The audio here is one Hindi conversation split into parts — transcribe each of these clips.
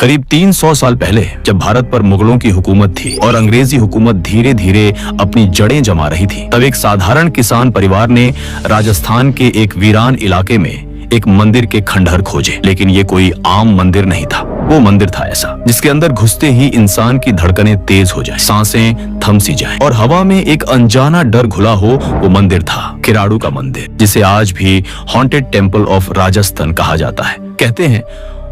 करीब 300 साल पहले जब भारत पर मुगलों की हुकूमत थी और अंग्रेजी हुकूमत धीरे धीरे अपनी जड़ें जमा रही थी, तब एक साधारण किसान परिवार ने राजस्थान के एक वीरान इलाके में एक मंदिर के खंडहर खोजे। लेकिन ये कोई आम मंदिर नहीं था। वो मंदिर था ऐसा जिसके अंदर घुसते ही इंसान की धड़कनें तेज हो जाए, सांसें थम सी जाए और हवा में एक अनजाना डर घुला हो। वो मंदिर था किराड़ू का मंदिर, जिसे आज भी हॉन्टेड टेम्पल ऑफ राजस्थान कहा जाता है। कहते हैं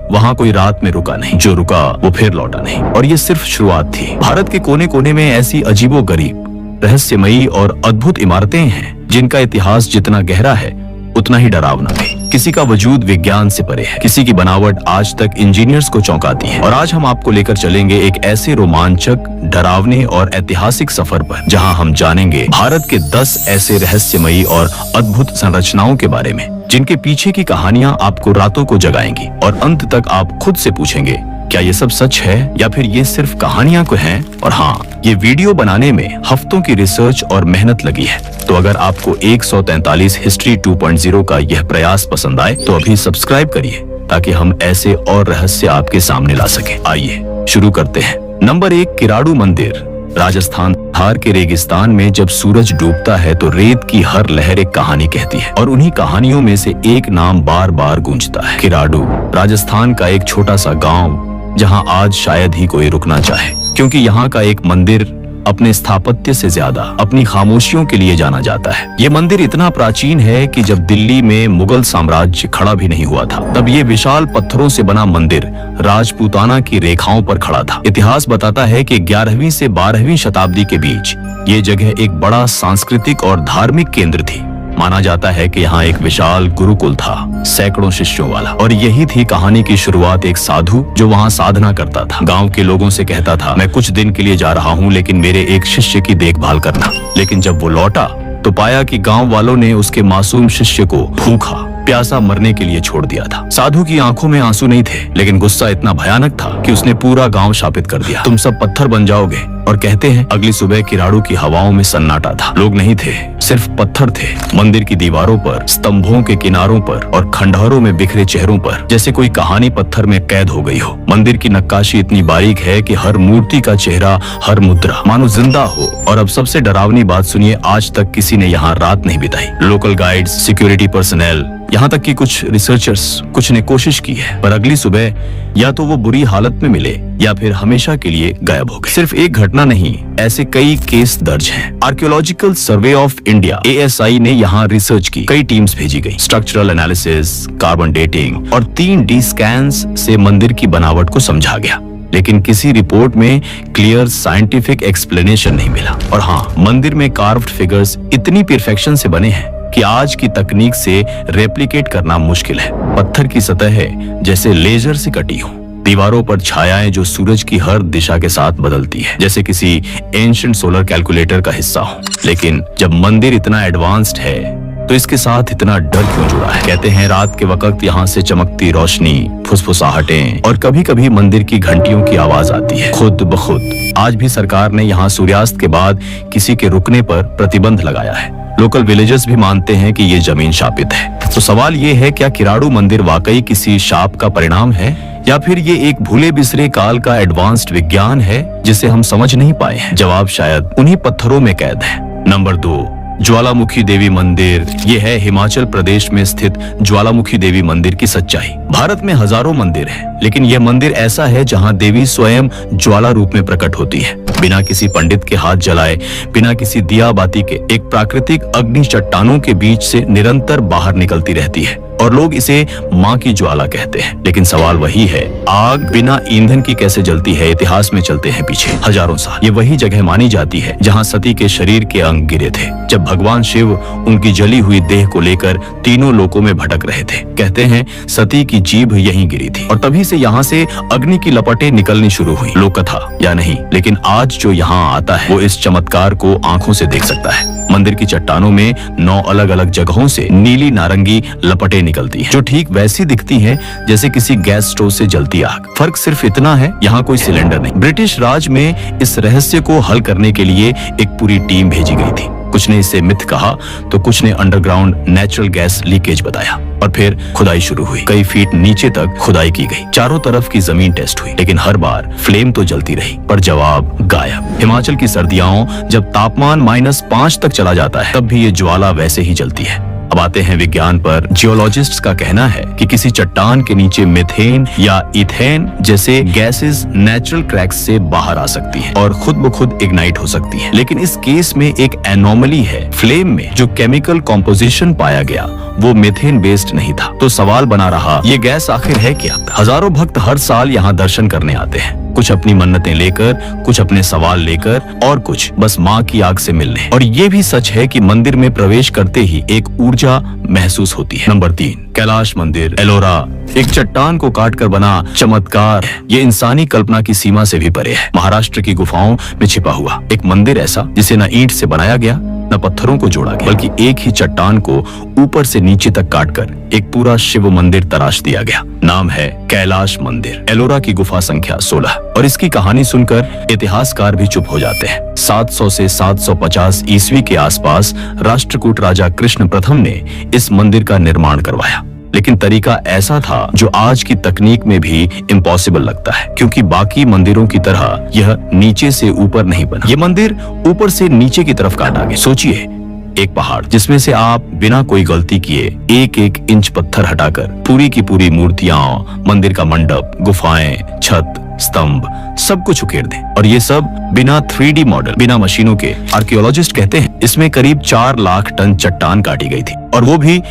वहाँ कोई रात में रुका नहीं, जो रुका वो फिर लौटा नहीं। और ये सिर्फ शुरुआत थी। भारत के कोने कोने में ऐसी अजीबोगरीब, रहस्यमयी और अद्भुत इमारतें हैं जिनका इतिहास जितना गहरा है उतना ही डरावना भी। किसी का वजूद विज्ञान से परे है, किसी की बनावट आज तक इंजीनियर्स को चौंकाती है। और आज हम आपको लेकर चलेंगे एक ऐसे रोमांचक, डरावने और ऐतिहासिक सफर पर, जहां हम जानेंगे भारत के 10 ऐसे रहस्यमयी और अद्भुत संरचनाओं के बारे में, जिनके पीछे की कहानियां आपको रातों को जगाएंगी और अंत तक आप खुद से पूछेंगे, क्या ये सब सच है या फिर ये सिर्फ कहानियां को हैं? और हाँ, ये वीडियो बनाने में हफ्तों की रिसर्च और मेहनत लगी है। तो अगर आपको 143 हिस्ट्री 2.0 का यह प्रयास पसंद आए तो अभी सब्सक्राइब करिए, ताकि हम ऐसे और रहस्य आपके सामने ला सके। आइए शुरू करते हैं। नंबर 1, किराड़ू मंदिर। राजस्थान थार के रेगिस्तान में जब सूरज डूबता है तो रेत की हर लहर एक कहानी कहती है, और उन्हीं कहानियों में से एक नाम बार बार गूंजता है, किराड़ू। राजस्थान का एक छोटा सा गांव, जहां आज शायद ही कोई रुकना चाहे, क्योंकि यहाँ का एक मंदिर अपने स्थापत्य से ज्यादा अपनी खामोशियों के लिए जाना जाता है। ये मंदिर इतना प्राचीन है कि जब दिल्ली में मुगल साम्राज्य खड़ा भी नहीं हुआ था, तब ये विशाल पत्थरों से बना मंदिर राजपूताना की रेखाओं पर खड़ा था। इतिहास बताता है कि 11वीं से 12वीं शताब्दी के बीच ये जगह एक बड़ा सांस्कृतिक और धार्मिक केंद्र थी। माना जाता है कि यहाँ एक विशाल गुरुकुल था, सैकड़ों शिष्यों वाला। और यही थी कहानी की शुरुआत। एक साधु जो वहाँ साधना करता था, गांव के लोगों से कहता था, मैं कुछ दिन के लिए जा रहा हूँ, लेकिन मेरे एक शिष्य की देखभाल करना। लेकिन जब वो लौटा तो पाया कि गांव वालों ने उसके मासूम शिष्य को भूखा प्यासा मरने के लिए छोड़ दिया था। साधु की आंखों में आंसू नहीं थे, लेकिन गुस्सा इतना भयानक था कि उसने पूरा गांव शापित कर दिया, तुम सब पत्थर बन जाओगे। और कहते हैं अगली सुबह किराड़ू की हवाओं में सन्नाटा था। लोग नहीं थे, सिर्फ पत्थर थे। मंदिर की दीवारों पर, स्तंभों के किनारों पर और खंडहरों में बिखरे चेहरों पर जैसे कोई कहानी पत्थर में कैद हो गई हो। मंदिर की नक्काशी इतनी बारीक है कि हर मूर्ति का चेहरा, हर मुद्रा मानो जिंदा हो। और अब सबसे डरावनी बात सुनिए, आज तक किसी ने यहाँ रात नहीं बिताई। लोकल गाइड्स, सिक्योरिटी पर्सनल, यहाँ तक कि कुछ रिसर्चर्स, कुछ ने कोशिश की है, पर अगली सुबह या तो वो बुरी हालत में मिले या फिर हमेशा के लिए गायब हो गए। सिर्फ एक घटना नहीं, ऐसे कई केस दर्ज हैं। Archaeological survey of India ASI ने यहाँ रिसर्च की, कई टीम्स भेजी गई। स्ट्रक्चरल एनालिसिस, कार्बन डेटिंग और 3D स्कैन्स से मंदिर की बनावट को समझा गया। लेकिन किसी रिपोर्ट में क्लियर साइंटिफिक एक्सप्लेनेशन नहीं मिला। और हाँ, मंदिर में कार्व्ड फिगर्स इतनी परफेक्शन से बने हैं कि आज की तकनीक से रेप्लिकेट करना मुश्किल है। पत्थर की सतह है जैसे लेजर से कटी हो, दीवारों पर छायाएं जो सूरज की हर दिशा के साथ बदलती है, जैसे किसी एंशिएंट सोलर कैलकुलेटर का हिस्सा हो। लेकिन जब मंदिर इतना एडवांस्ड है तो इसके साथ इतना डर क्यों जुड़ा है? कहते हैं रात के वक्त यहाँ से चमकती रोशनी, फुसफुसाहटें और कभी कभी मंदिर की घंटियों की आवाज आती है खुद ब खुद। आज भी सरकार ने यहाँ सूर्यास्त के बाद किसी के रुकने पर प्रतिबंध लगाया है। लोकल विलेजर्स भी मानते हैं कि ये जमीन शापित है। तो सवाल ये है, क्या किराड़ू मंदिर वाकई किसी शाप का परिणाम है, या फिर ये एक भूले बिसरे काल का एडवांस्ड विज्ञान है जिसे हम समझ नहीं पाए हैं? जवाब शायद उन्हीं पत्थरों में कैद है। नंबर 2, ज्वालामुखी देवी मंदिर। ये है हिमाचल प्रदेश में स्थित ज्वालामुखी देवी मंदिर की सच्चाई। भारत में हजारों मंदिर हैं, लेकिन यह मंदिर ऐसा है जहां देवी स्वयं ज्वाला रूप में प्रकट होती है, बिना किसी पंडित के हाथ जलाए, बिना किसी दिया बाती के। एक प्राकृतिक अग्नि चट्टानों के बीच से निरंतर बाहर निकलती रहती है और लोग इसे माँ की ज्वाला कहते हैं। लेकिन सवाल वही है, आग बिना ईंधन की कैसे जलती है? इतिहास में चलते हैं पीछे हजारों साल। ये वही जगह मानी जाती है जहाँ सती के शरीर के अंग गिरे थे, जब भगवान शिव उनकी जली हुई देह को लेकर तीनों लोकों में भटक रहे थे। कहते हैं सती की जीभ यहीं गिरी थी और तभी से यहाँ से अग्नि की लपटें निकलनी शुरू हुई। लोक कथा या नहीं, लेकिन आज जो यहाँ आता है वो इस चमत्कार को आंखों से देख सकता है। मंदिर की चट्टानों में 9 अलग अलग जगहों से नीली नारंगी लपटें निकलती हैं, जो ठीक वैसी दिखती हैं जैसे किसी गैस स्टोव से जलती आग। फर्क सिर्फ इतना है, यहाँ कोई सिलेंडर नहीं। ब्रिटिश राज में इस रहस्य को हल करने के लिए एक पूरी टीम भेजी गई थी। कुछ ने इसे मिथ कहा तो कुछ ने अंडरग्राउंड नेचुरल गैस लीकेज बताया। और फिर खुदाई शुरू हुई। कई फीट नीचे तक खुदाई की गई। चारों तरफ की जमीन टेस्ट हुई, लेकिन हर बार फ्लेम तो जलती रही, पर जवाब गायब। हिमाचल की सर्दियों जब तापमान -5 तक चला जाता है, तब भी ये ज्वाला वैसे ही जलती है। अब आते हैं विज्ञान पर। जियोलॉजिस्ट्स का कहना है कि किसी चट्टान के नीचे मीथेन या इथेन जैसे गैसेस नेचुरल क्रैक्स से बाहर आ सकती हैं और खुद ब खुद इग्नाइट हो सकती हैं। लेकिन इस केस में एक एनोमली है। फ्लेम में जो केमिकल कॉम्पोजिशन पाया गया वो मीथेन बेस्ड नहीं था। तो सवाल बना रहा, ये गैस आखिर है क्या? हजारों भक्त हर साल यहाँ दर्शन करने आते हैं, कुछ अपनी मन्नतें लेकर, कुछ अपने सवाल लेकर और कुछ बस माँ की आग से मिलने। और ये भी सच है कि मंदिर में प्रवेश करते ही एक ऊर्जा महसूस होती है। नंबर 3, कैलाश मंदिर, एलोरा। एक चट्टान को काटकर बना चमत्कार, ये इंसानी कल्पना की सीमा से भी परे है। महाराष्ट्र की गुफाओं में छिपा हुआ एक मंदिर ऐसा जिसे न ईंट से बनाया गया न पत्थरों को जोड़ा गया, बल्कि एक ही चट्टान को ऊपर से नीचे तक काटकर एक पूरा शिव मंदिर तराश दिया गया। नाम है कैलाश मंदिर, एलोरा की गुफा संख्या 16। और इसकी कहानी सुनकर इतिहासकार भी चुप हो जाते हैं। 700 से 750 ईस्वी के आसपास राष्ट्रकूट राजा कृष्ण प्रथम ने इस मंदिर का निर्माण करवाया। लेकिन तरीका ऐसा था जो आज की तकनीक में भी इम्पॉसिबल लगता है, क्योंकि बाकी मंदिरों की तरह यह नीचे से ऊपर नहीं बना। ये मंदिर ऊपर से नीचे की तरफ काटा गया। सोचिए, एक पहाड़ जिसमें से आप बिना कोई गलती किए एक इंच पत्थर हटाकर पूरी की पूरी मूर्तियां, मंदिर का मंडप, गुफाएं, छत, स्तंभ सब कुछ उकेर दें। और ये सब बिना 3D मॉडल, बिना मशीनों के। आर्कियोलॉजिस्ट कहते हैं इसमें करीब 4 लाख टन चट्टान काटी गई थी, और वो भी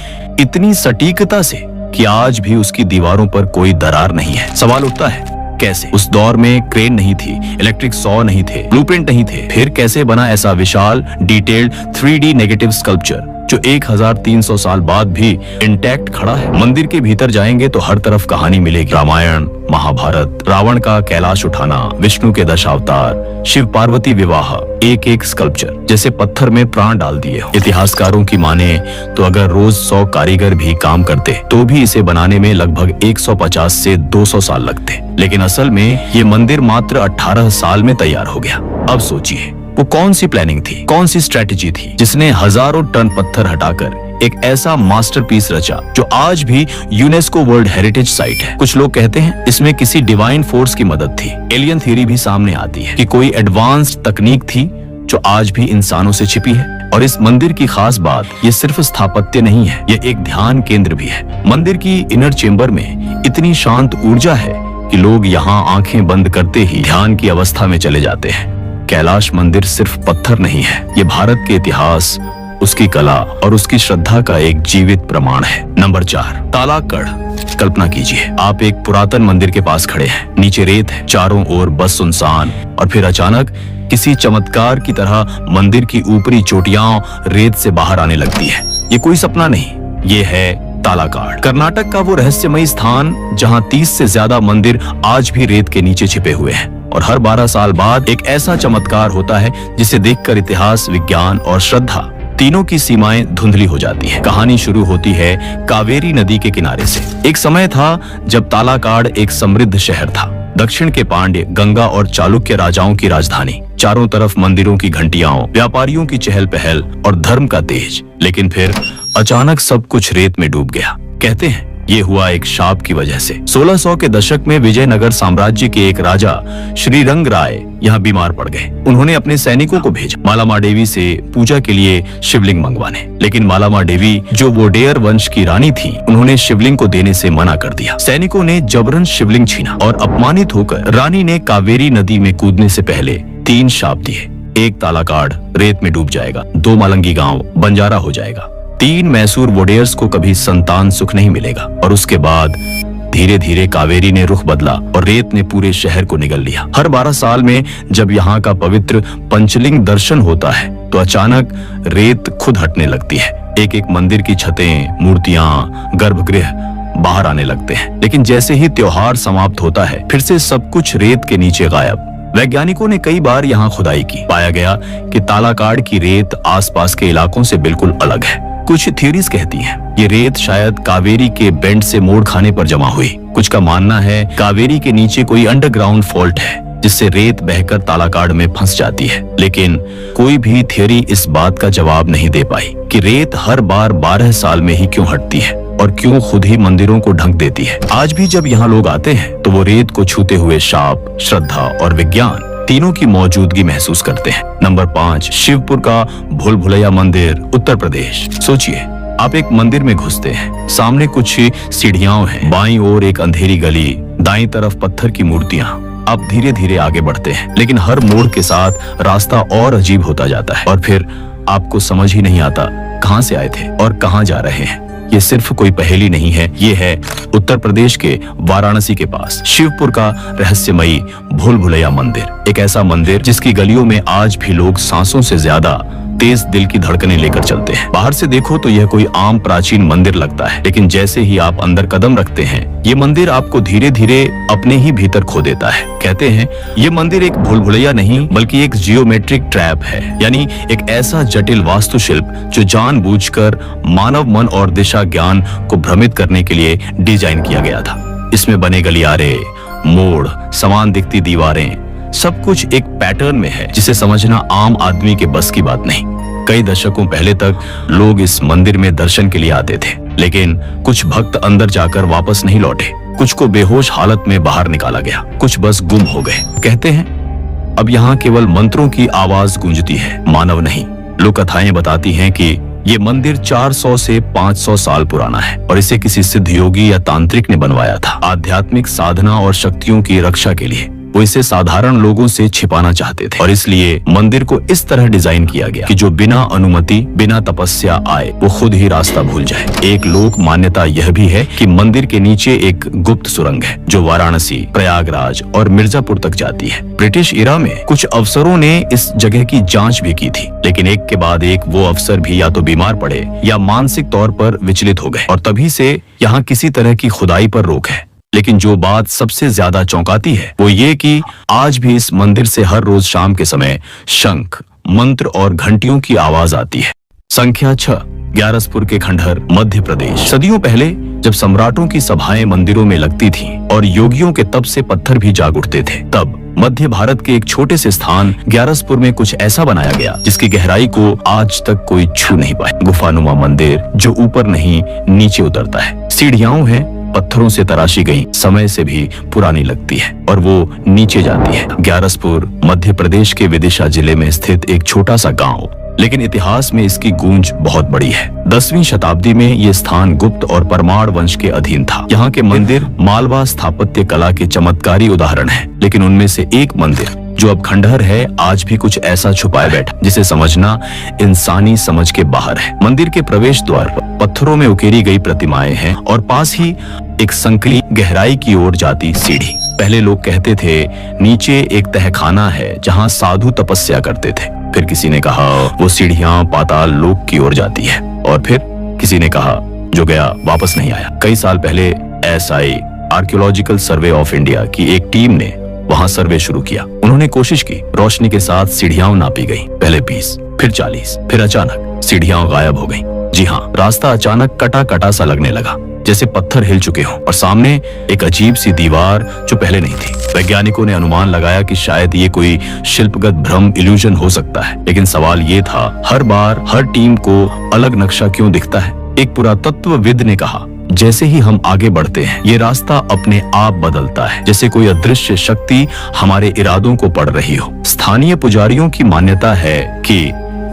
इतनी सटीकता से कि आज भी उसकी दीवारों पर कोई दरार नहीं है। सवाल उठता है, कैसे? उस दौर में क्रेन नहीं थी, इलेक्ट्रिक सॉ नहीं थे, ब्लूप्रिंट नहीं थे, फिर कैसे बना ऐसा विशाल डिटेल्ड 3D नेगेटिव स्कल्पचर जो 1300 साल बाद भी इंटैक्ट खड़ा है? मंदिर के भीतर जाएंगे तो हर तरफ कहानी मिलेगी। रामायण, महाभारत, रावण का कैलाश उठाना, विष्णु के दशावतार, शिव पार्वती विवाह, एक स्कल्पचर जैसे पत्थर में प्राण डाल दिए हो। इतिहासकारों की माने तो अगर रोज 100 कारीगर भी काम करते तो भी इसे बनाने में लगभग 150 से 200 साल लगते। लेकिन असल में ये मंदिर मात्र 18 साल में तैयार हो गया। अब सोचिए, वो कौन सी प्लानिंग थी, कौन सी स्ट्रेटेजी थी जिसने हजारों टन पत्थर हटाकर एक ऐसा मास्टरपीस रचा जो आज भी यूनेस्को वर्ल्ड हेरिटेज साइट है। कुछ लोग कहते हैं इसमें किसी डिवाइन फोर्स की मदद थी। एलियन थ्योरी भी सामने आती है कि कोई एडवांस्ड तकनीक थी जो आज भी इंसानों से छिपी है। और इस मंदिर की खास बात, ये सिर्फ स्थापत्य नहीं है, ये एक ध्यान केंद्र भी है। मंदिर की इनर चेम्बर में इतनी शांत ऊर्जा है कि लोग यहाँ आंखें बंद करते ही ध्यान की अवस्था में चले जाते हैं। कैलाश मंदिर सिर्फ पत्थर नहीं है, ये भारत के इतिहास, उसकी कला और उसकी श्रद्धा का एक जीवित प्रमाण है। नंबर 4, तालाकड़। कल्पना कीजिए, आप एक पुरातन मंदिर के पास खड़े हैं, नीचे रेत है, चारों ओर बस सुनसान, और फिर अचानक किसी चमत्कार की तरह मंदिर की ऊपरी चोटियां रेत से बाहर आने लगती है। ये कोई सपना नहीं, ये है तालाकाड़, कर्नाटक का वो रहस्यमयी स्थान जहां 30 से ज्यादा मंदिर आज भी रेत के नीचे छिपे हुए हैं। और हर 12 साल बाद एक ऐसा चमत्कार होता है जिसे देखकर इतिहास, विज्ञान और श्रद्धा तीनों की सीमाएं धुंधली हो जाती है। कहानी शुरू होती है कावेरी नदी के किनारे से। एक समय था जब तालाकाड़ एक समृद्ध शहर था, दक्षिण के पांड्य, गंगा और चालुक्य राजाओं की राजधानी। चारों तरफ मंदिरों की घंटियां, व्यापारियों की चहल पहल और धर्म का तेज। लेकिन फिर अचानक सब कुछ रेत में डूब गया। कहते हैं ये हुआ एक शाप की वजह से। 1600 के दशक में विजयनगर साम्राज्य के एक राजा श्रीरंग राय यहाँ बीमार पड़ गए। उन्होंने अपने सैनिकों को भेजा मालामा देवी से पूजा के लिए शिवलिंग मंगवाने। लेकिन मालामा देवी, जो वोडेयर वंश की रानी थी, उन्होंने शिवलिंग को देने से मना कर दिया। सैनिकों ने जबरन शिवलिंग छीना और अपमानित होकर रानी ने कावेरी नदी में कूदने से पहले 3 शाप दिए। 1, तालाकाड़ रेत में डूब जाएगा। 2, मालंगी गांव बंजारा हो जाएगा। 3, मैसूर वोडेयर्स को कभी संतान सुख नहीं मिलेगा। और उसके बाद धीरे धीरे कावेरी ने रुख बदला और रेत ने पूरे शहर को निगल लिया। हर 12 साल में जब यहाँ का पवित्र पंचलिंग दर्शन होता है तो अचानक रेत खुद हटने लगती है। एक मंदिर की छतें, मूर्तियां, गर्भगृह बाहर आने लगते हैं। लेकिन जैसे ही त्योहार समाप्त होता है, फिर से सब कुछ रेत के नीचे गायब। वैज्ञानिकों ने कई बार यहाँ खुदाई की। पाया गया कि तालाकाड़ की रेत आसपास के इलाकों से बिल्कुल अलग है। कुछ थ्योरीज कहती हैं ये रेत शायद कावेरी के बेंड से मोड़ खाने पर जमा हुई। कुछ का मानना है कावेरी के नीचे कोई अंडरग्राउंड फॉल्ट है जिससे रेत बहकर तालाकाड़ में फंस जाती है। लेकिन कोई भी थियरी इस बात का जवाब नहीं दे पाई कि रेत हर बार 12 साल में ही क्यों हटती है और क्यों खुद ही मंदिरों को ढक देती है। आज भी जब यहाँ लोग आते हैं तो वो रेत को छूते हुए शाप, श्रद्धा और विज्ञान तीनों की मौजूदगी महसूस करते हैं। नंबर 5, शिवपुर का भूल भुलैया मंदिर, उत्तर प्रदेश। सोचिए, आप एक मंदिर में घुसते हैं, सामने कुछ सीढ़ियां हैं, बाईं ओर एक अंधेरी गली, दाईं तरफ पत्थर की मूर्तियां। आप धीरे धीरे आगे बढ़ते हैं, लेकिन हर मोड़ के साथ रास्ता और अजीब होता जाता है और फिर आपको समझ ही नहीं आता कहां से आए थे और कहां जा रहे हैं। ये सिर्फ कोई पहेली नहीं है, ये है उत्तर प्रदेश के वाराणसी के पास शिवपुर का रहस्यमयी भूल भुलैया मंदिर। एक ऐसा मंदिर जिसकी गलियों में आज भी लोग सांसों से ज्यादा तेज दिल की धड़कनें लेकर चलते हैं। बाहर से देखो तो यह कोई आम प्राचीन मंदिर लगता है, लेकिन जैसे ही आप अंदर कदम रखते हैं, ये मंदिर आपको धीरे धीरे अपने ही भीतर खो देता है। कहते हैं ये मंदिर एक भूल भुलैया नहीं बल्कि एक जियोमेट्रिक ट्रैप है, यानी एक ऐसा जटिल वास्तुशिल्प जो जानबूझकर मानव मन और दिशा ज्ञान को भ्रमित करने के लिए डिजाइन किया गया था। इसमें बने गलियारे, मोड़, समान दिखती दीवारें, सब कुछ एक पैटर्न में है जिसे समझना आम आदमी के बस की बात नहीं। कई दशकों पहले तक लोग इस मंदिर में दर्शन के लिए आते थे, लेकिन कुछ भक्त अंदर जाकर वापस नहीं लौटे। कुछ को बेहोश हालत में बाहर निकाला गया, कुछ बस गुम हो गए। कहते हैं अब यहाँ केवल मंत्रों की आवाज गूंजती है, मानव नहीं। लोक कथाएं बताती हैं कि ये मंदिर 400 से 500 साल पुराना है और इसे किसी सिद्ध योगी या तांत्रिक ने बनवाया था, आध्यात्मिक साधना और शक्तियों की रक्षा के लिए। वो इसे साधारण लोगों से छिपाना चाहते थे और इसलिए मंदिर को इस तरह डिजाइन किया गया कि जो बिना अनुमति, बिना तपस्या आए वो खुद ही रास्ता भूल जाए। एक लोक मान्यता यह भी है कि मंदिर के नीचे एक गुप्त सुरंग है जो वाराणसी, प्रयागराज और मिर्जापुर तक जाती है। ब्रिटिश इरा में कुछ अफसरों ने इस जगह की जांच भी की थी, लेकिन एक के बाद एक वो अफसर भी या तो बीमार पड़े या मानसिक तौर पर विचलित हो गए और तभी से यहाँ किसी तरह की खुदाई पर रोक है। लेकिन जो बात सबसे ज्यादा चौंकाती है वो ये कि आज भी इस मंदिर से हर रोज शाम के समय शंख, मंत्र और घंटियों की आवाज आती है। संख्या 6, ग्यारसपुर के खंडहर, मध्य प्रदेश। सदियों पहले जब सम्राटों की सभाएं मंदिरों में लगती थीं और योगियों के तप से पत्थर भी जाग उठते थे, तब मध्य भारत के एक छोटे से स्थान ग्यारसपुर में कुछ ऐसा बनाया गया जिसकी गहराई को आज तक कोई छू नहीं पाया। गुफानुमा मंदिर जो ऊपर नहीं नीचे उतरता है, सीढ़ियां हैं पत्थरों से तराशी गई, समय से भी पुरानी लगती है और वो नीचे जाती है। ग्यारसपुर मध्य प्रदेश के विदिशा जिले में स्थित एक छोटा सा गांव, लेकिन इतिहास में इसकी गूंज बहुत बड़ी है। 10वीं शताब्दी में ये स्थान गुप्त और परमार वंश के अधीन था। यहाँ के मंदिर मालवा स्थापत्य कला के चमत्कारी उदाहरण हैं, लेकिन उनमें से एक मंदिर जो अब खंडहर है आज भी कुछ ऐसा छुपाए बैठा जिसे समझना इंसानी समझ के बाहर है। मंदिर के प्रवेश द्वार पर पत्थरों में उकेरी गई प्रतिमाएं हैं और पास ही एक संकली गहराई की ओर जाती सीढ़ी। पहले लोग कहते थे नीचे एक तहखाना है जहाँ साधु तपस्या करते थे। फिर किसी ने कहा वो सीढ़ियां पाताल लोक की ओर जाती है और फिर किसी ने कहा जो गया वापस नहीं आया। कई साल पहले SI archaeological survey of India की एक टीम ने वहां सर्वे शुरू किया। उन्होंने कोशिश की, रोशनी के साथ सीढ़ियां नापी गई, पहले 20, फिर 40, फिर अचानक सीढ़ियां गायब हो गई। जी हाँ, रास्ता अचानक कटा कटा सा लगने लगा, जैसे पत्थर हिल चुके हों और सामने एक अजीब सी दीवार जो पहले नहीं थी। वैज्ञानिकों ने अनुमान लगाया कि शायद ये कोई शिल्पगत भ्रम, इल्यूजन हो सकता है, लेकिन सवाल ये था हर बार हर टीम को अलग नक्शा क्यों दिखता है। एक पुरातत्वविद ने कहा जैसे ही हम आगे बढ़ते हैं ये रास्ता अपने आप बदलता है, जैसे कोई अदृश्य शक्ति हमारे इरादों को पढ़ रही हो। स्थानीय पुजारियों की मान्यता है कि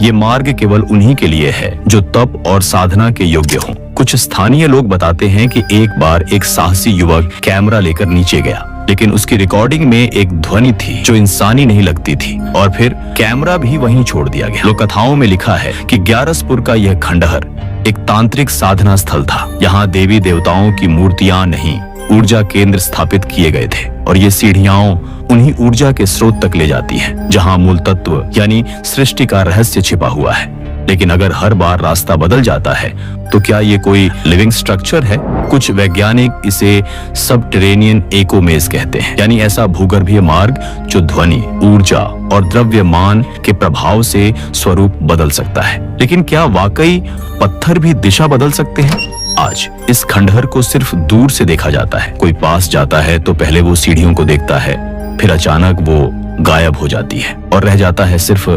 ये मार्ग केवल उन्हीं के लिए है जो तप और साधना के योग्य हों। कुछ स्थानीय लोग बताते हैं कि एक बार एक साहसी युवक कैमरा लेकर नीचे गया, लेकिन उसकी रिकॉर्डिंग में एक ध्वनि थी जो इंसानी नहीं लगती थी और फिर कैमरा भी वहीं छोड़ दिया गया। लोक कथाओं में लिखा है कि ग्यारसपुर का यह खंडहर एक तांत्रिक साधना स्थल था। यहाँ देवी देवताओं की मूर्तियां नहीं, ऊर्जा केंद्र स्थापित किए गए थे और ये सीढ़ियां उन्हीं ऊर्जा के स्रोत तक ले जाती हैं, जहाँ मूल तत्व यानी सृष्टि का रहस्य छिपा हुआ है। लेकिन अगर हर बार रास्ता बदल जाता है तो क्या ये कोई लिविंग स्ट्रक्चर है? कुछ वैज्ञानिक इसे सबटेरेनियन एकोमेज कहते हैं, यानी ऐसा भूगर्भीय मार्ग जो ध्वनि, ऊर्जा और द्रव्यमान के प्रभाव से स्वरूप बदल सकता है। लेकिन क्या वाकई पत्थर भी दिशा बदल सकते हैं? आज इस खंडहर को सिर्फ दूर से देखा जाता है। कोई पास जाता है तो पहले वो सीढ़ियों को देखता है, फिर अचानक वो गायब हो जाती है और रह जाता है सिर्फ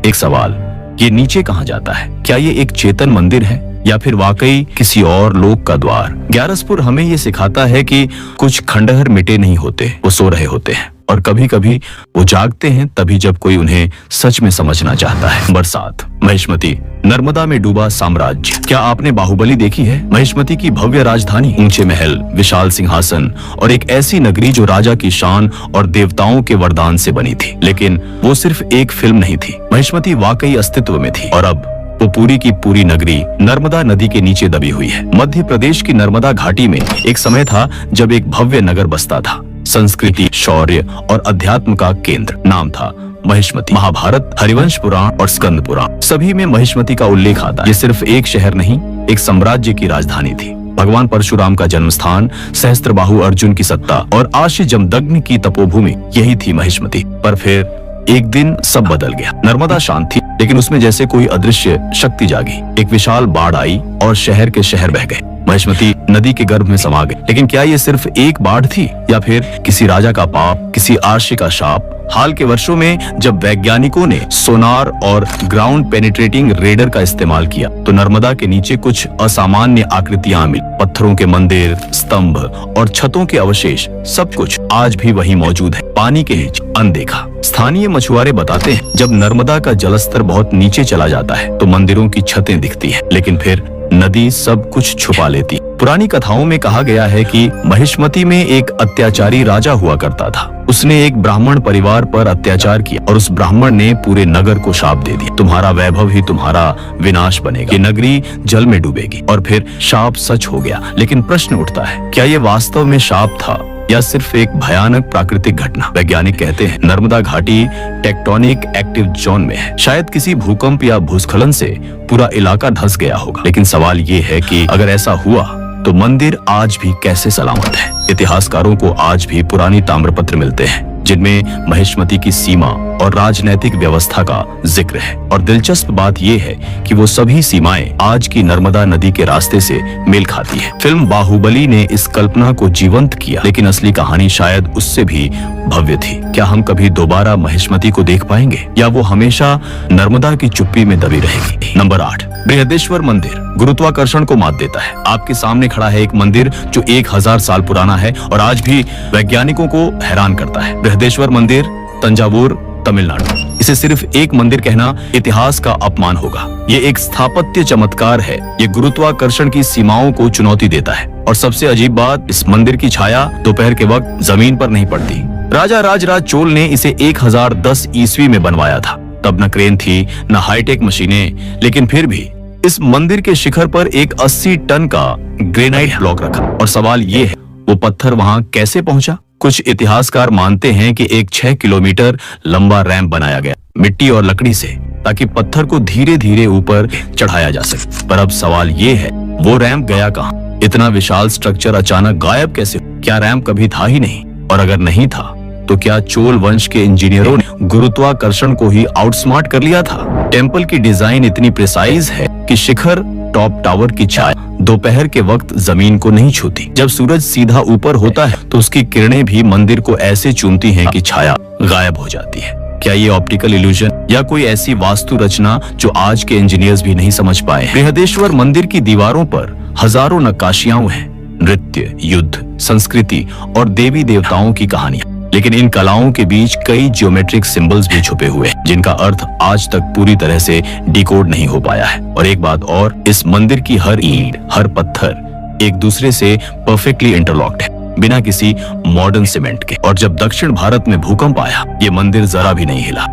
एक सवाल, ये नीचे कहाँ जाता है? क्या ये एक चेतन मंदिर है या फिर वाकई किसी और लोक का द्वार? ग्यारसपुर हमें ये सिखाता है कि कुछ खंडहर मिटे नहीं होते, वो सो रहे होते हैं और कभी कभी वो जागते हैं तभी जब कोई उन्हें सच में समझना चाहता है। नंबर 7, महिष्मती, नर्मदा में डूबा साम्राज्य। क्या आपने बाहुबली देखी है? महिष्मती की भव्य राजधानी, ऊंचे महल, विशाल सिंहासन और एक ऐसी नगरी जो राजा की शान और देवताओं के वरदान से बनी थी। लेकिन वो सिर्फ एक फिल्म नहीं थी, महिष्मती वाकई अस्तित्व में थी और अब वो पूरी की पूरी नगरी नर्मदा नदी के नीचे दबी हुई है। मध्य प्रदेश की नर्मदा घाटी में एक समय था जब एक भव्य नगर बसता था, संस्कृति, शौर्य और अध्यात्म का केंद्र। नाम था महिष्मती। महाभारत, हरिवंश पुराण और स्कंद पुराण सभी में महिष्मती का उल्लेख आता है। ये सिर्फ एक शहर नहीं, एक साम्राज्य की राजधानी थी। भगवान परशुराम का जन्म स्थान, सहस्त्रबाहु अर्जुन की सत्ता और आशी जमदग्नि की तपोभूमि यही थी महिष्मती। पर फिर एक दिन सब बदल गया। नर्मदा शांत थी, लेकिन उसमें जैसे कोई अदृश्य शक्ति जागी। एक विशाल बाढ़ आई और शहर के शहर बह गए। महिष्मती नदी के गर्भ में समा गई। लेकिन क्या ये सिर्फ एक बाढ़ थी या फिर किसी राजा का पाप, किसी आर्षी का शाप? हाल के वर्षों में जब वैज्ञानिकों ने सोनार और ग्राउंड पेनिट्रेटिंग रेडर का इस्तेमाल किया तो नर्मदा के नीचे कुछ असामान्य आकृतियां मिली। पत्थरों के मंदिर, स्तंभ और छतों के अवशेष, सब कुछ आज भी वहीं मौजूद है, पानी के नीचे, अनदेखा। स्थानीय मछुआरे बताते हैं जब नर्मदा का जलस्तर बहुत नीचे चला जाता है तो मंदिरों की छतें दिखती हैं, लेकिन फिर नदी सब कुछ छुपा लेती। पुरानी कथाओं में कहा गया है कि महिष्मती में एक अत्याचारी राजा हुआ करता था। उसने एक ब्राह्मण परिवार पर अत्याचार किया और उस ब्राह्मण ने पूरे नगर को शाप दे दिया, तुम्हारा वैभव ही तुम्हारा विनाश बनेगा, ये नगरी जल में डूबेगी। और फिर शाप सच हो गया। लेकिन प्रश्न उठता है, क्या ये वास्तव में शाप था या सिर्फ एक भयानक प्राकृतिक घटना? वैज्ञानिक कहते हैं नर्मदा घाटी टेक्टोनिक एक्टिव जोन में है। शायद किसी भूकंप या भूस्खलन से पूरा इलाका धंस गया होगा। लेकिन सवाल ये है कि अगर ऐसा हुआ तो मंदिर आज भी कैसे सलामत है? इतिहासकारों को आज भी पुरानी ताम्रपत्र मिलते हैं जिनमें महिष्मती की सीमा और राजनैतिक व्यवस्था का जिक्र है। और दिलचस्प बात यह है कि वो सभी सीमाएं आज की नर्मदा नदी के रास्ते से मेल खाती है। फिल्म बाहुबली ने इस कल्पना को जीवंत किया, लेकिन असली कहानी शायद उससे भी भव्य थी। क्या हम कभी दोबारा महिष्मती को देख पाएंगे या वो हमेशा नर्मदा की चुप्पी में दबी रहेगी? नंबर 8, बृहदेश्वर मंदिर गुरुत्वाकर्षण को मात देता है। आपके सामने खड़ा है एक मंदिर जो 1000 साल पुराना है और आज भी वैज्ञानिकों को हैरान करता है। बृहदेश्वर मंदिर, तंजावुर, तमिलनाडु। इसे सिर्फ एक मंदिर कहना इतिहास का अपमान होगा। ये एक स्थापत्य चमत्कार है। ये गुरुत्वाकर्षण की सीमाओं को चुनौती देता है। और सबसे अजीब बात, इस मंदिर की छाया दोपहर के वक्त जमीन पर नहीं पड़ती। राजा राजराज चोल ने इसे 1010 ईस्वी में बनवाया था। तब न क्रेन थी, न हाईटेक मशीनें, लेकिन फिर भी इस मंदिर के शिखर पर एक 80 टन का ग्रेनाइट ब्लॉक रखा। और सवाल ये है, वो पत्थर वहां कैसे पहुंचा? कुछ इतिहासकार मानते हैं कि एक 6 किलोमीटर लंबा रैंप बनाया गया मिट्टी और लकड़ी से, ताकि पत्थर को धीरे धीरे ऊपर चढ़ाया जा सके। पर अब सवाल ये है, वो रैंप गया कहां? इतना विशाल स्ट्रक्चर अचानक गायब कैसे? क्या रैंप कभी था ही नहीं? और अगर नहीं था तो क्या चोल वंश के इंजीनियरों ने गुरुत्वाकर्षण को ही आउटस्मार्ट कर लिया था? टेम्पल की डिजाइन इतनी प्रिसाइज है कि शिखर टॉप टावर की छाया दोपहर के वक्त जमीन को नहीं छूती। जब सूरज सीधा ऊपर होता है तो उसकी किरणें भी मंदिर को ऐसे चूमती हैं कि छाया गायब हो जाती है। क्या ये ऑप्टिकल इल्यूजन या कोई ऐसी वास्तु रचना जो आज के इंजीनियर्स भी नहीं समझ पाए? बृहदेश्वर मंदिर की दीवारों पर हजारों नक्काशियां हैं, नृत्य, युद्ध, संस्कृति और देवी देवताओं की कहानियां। लेकिन इन कलाओं के बीच कई ज्योमेट्रिक सिंबल्स भी छुपे हुए हैं जिनका अर्थ आज तक पूरी तरह से डिकोड नहीं हो पाया है। और एक बात और, इस मंदिर की हर ईंट, हर पत्थर एक दूसरे से परफेक्टली इंटरलॉक्ड है, बिना किसी मॉडर्न सीमेंट के। और जब दक्षिण भारत में भूकंप आया, ये मंदिर जरा भी नहीं हिला।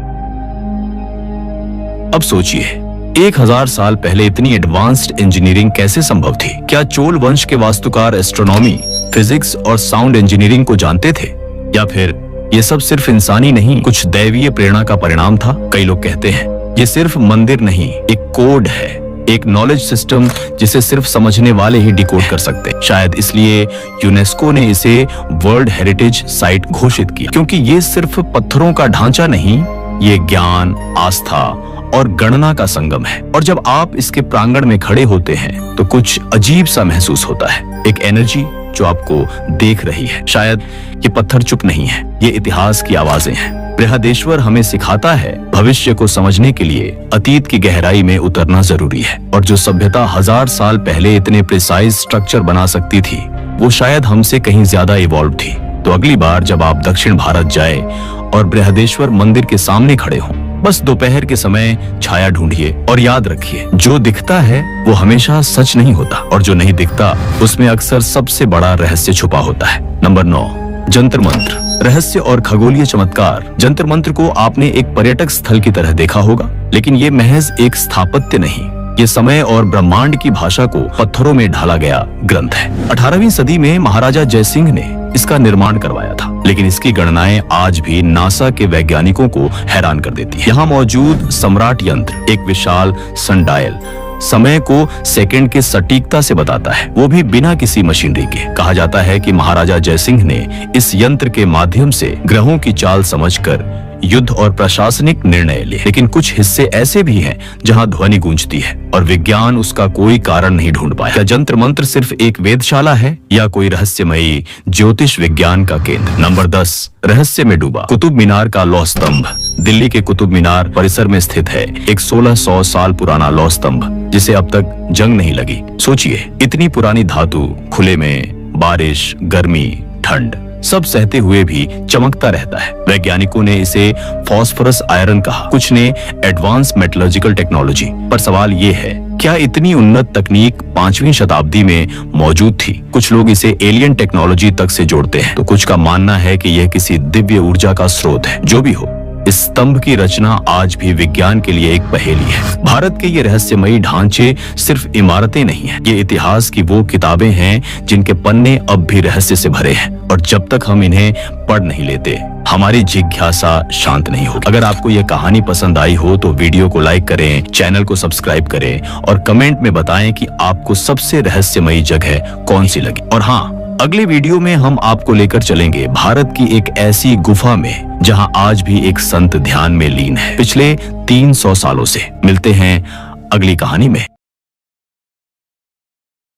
अब सोचिए, 1000 साल पहले इतनी एडवांस्ड इंजीनियरिंग कैसे संभव थी? क्या चोल वंश के वास्तुकार एस्ट्रोनॉमी, फिजिक्स और साउंड इंजीनियरिंग को जानते थे? या फिर ये सब सिर्फ इंसानी नहीं, कुछ दैवीय प्रेरणा का परिणाम था? कई लोग कहते हैं ये सिर्फ मंदिर नहीं, एक कोड है, एक नॉलेज सिस्टम जिसे सिर्फ समझने वाले ही डिकोड कर सकते हैं। शायद इसलिए यूनेस्को ने इसे वर्ल्ड हेरिटेज साइट घोषित किया, क्योंकि ये सिर्फ पत्थरों का ढांचा नहीं, ये ज्ञान, आस्था और गणना का संगम है। और जब आप इसके प्रांगण में खड़े होते हैं तो कुछ अजीब सा महसूस होता है, एक एनर्जी जो आपको देख रही है। शायद ये पत्थर चुप नहीं है, ये इतिहास की आवाजें हैं। बृहदेश्वर हमें सिखाता है भविष्य को समझने के लिए अतीत की गहराई में उतरना जरूरी है। और जो सभ्यता 1000 साल पहले इतने प्रिसाइज स्ट्रक्चर बना सकती थी, वो शायद हमसे कहीं ज्यादा इवॉल्व थी। तो अगली बार जब आप दक्षिण भारत जाए और बृहदेश्वर मंदिर के सामने खड़े हों, बस दोपहर के समय छाया ढूंढिए और याद रखिए, जो दिखता है वो हमेशा सच नहीं होता, और जो नहीं दिखता उसमें अक्सर सबसे बड़ा रहस्य छुपा होता है। नंबर 9, जंतर मंत्र, रहस्य और खगोलीय चमत्कार। जंतर मंत्र को आपने एक पर्यटक स्थल की तरह देखा होगा, लेकिन ये महज एक स्थापत्य नहीं, ये समय और ब्रह्मांड की भाषा को पत्थरों में ढाला गया ग्रंथ है। 18वीं सदी में महाराजा जयसिंह ने इसका निर्माण करवाया था, लेकिन इसकी गणनाएं आज भी नासा के वैज्ञानिकों को हैरान कर देती है। यहाँ मौजूद सम्राट यंत्र, एक विशाल सनडायल, समय को सेकंड के सटीकता से बताता है, वो भी बिना किसी मशीनरी के। कहा जाता है कि महाराजा जयसिंह ने इस यंत्र के माध्यम से ग्रहों की चाल समझकर युद्ध और प्रशासनिक निर्णय लिए। लेकिन कुछ हिस्से ऐसे भी हैं जहां ध्वनि गूंजती है और विज्ञान उसका कोई कारण नहीं ढूंढ पाया। क्या जंत्र मंत्र सिर्फ एक वेधशाला है या कोई रहस्यमयी ज्योतिष विज्ञान का केंद्र? नंबर 10, रहस्य में डूबा कुतुब मीनार का लौह स्तंभ। दिल्ली के कुतुब मीनार परिसर में स्थित है एक 1600 साल पुराना लौह स्तंभ, जिसे अब तक जंग नहीं लगी। सोचिए, इतनी पुरानी धातु खुले में, बारिश, गर्मी, ठंड सब सहते हुए भी चमकता रहता है। वैज्ञानिकों ने इसे फास्फोरस आयरन कहा, कुछ ने एडवांस मेटलर्जिकल टेक्नोलॉजी। पर सवाल ये है, क्या इतनी उन्नत तकनीक 5वीं शताब्दी में मौजूद थी? कुछ लोग इसे एलियन टेक्नोलॉजी तक से जोड़ते हैं, तो कुछ का मानना है कि यह किसी दिव्य ऊर्जा का स्रोत है। जो भी हो, इस स्तंभ की रचना आज भी विज्ञान के लिए एक पहेली है। भारत के ये रहस्यमयी ढांचे सिर्फ इमारतें नहीं हैं, ये इतिहास की वो किताबें हैं जिनके पन्ने अब भी रहस्य से भरे हैं। और जब तक हम इन्हें पढ़ नहीं लेते, हमारी जिज्ञासा शांत नहीं होगी। अगर आपको यह कहानी पसंद आई हो तो वीडियो को लाइक करें, चैनल को सब्सक्राइब करें और कमेंट में बताएं कि आपको सबसे रहस्यमयी जगह कौन सी लगी। और हाँ, अगले वीडियो में हम आपको लेकर चलेंगे भारत की एक ऐसी गुफा में जहां आज भी एक संत ध्यान में लीन है, पिछले 300 सालों से। मिलते हैं अगली कहानी में।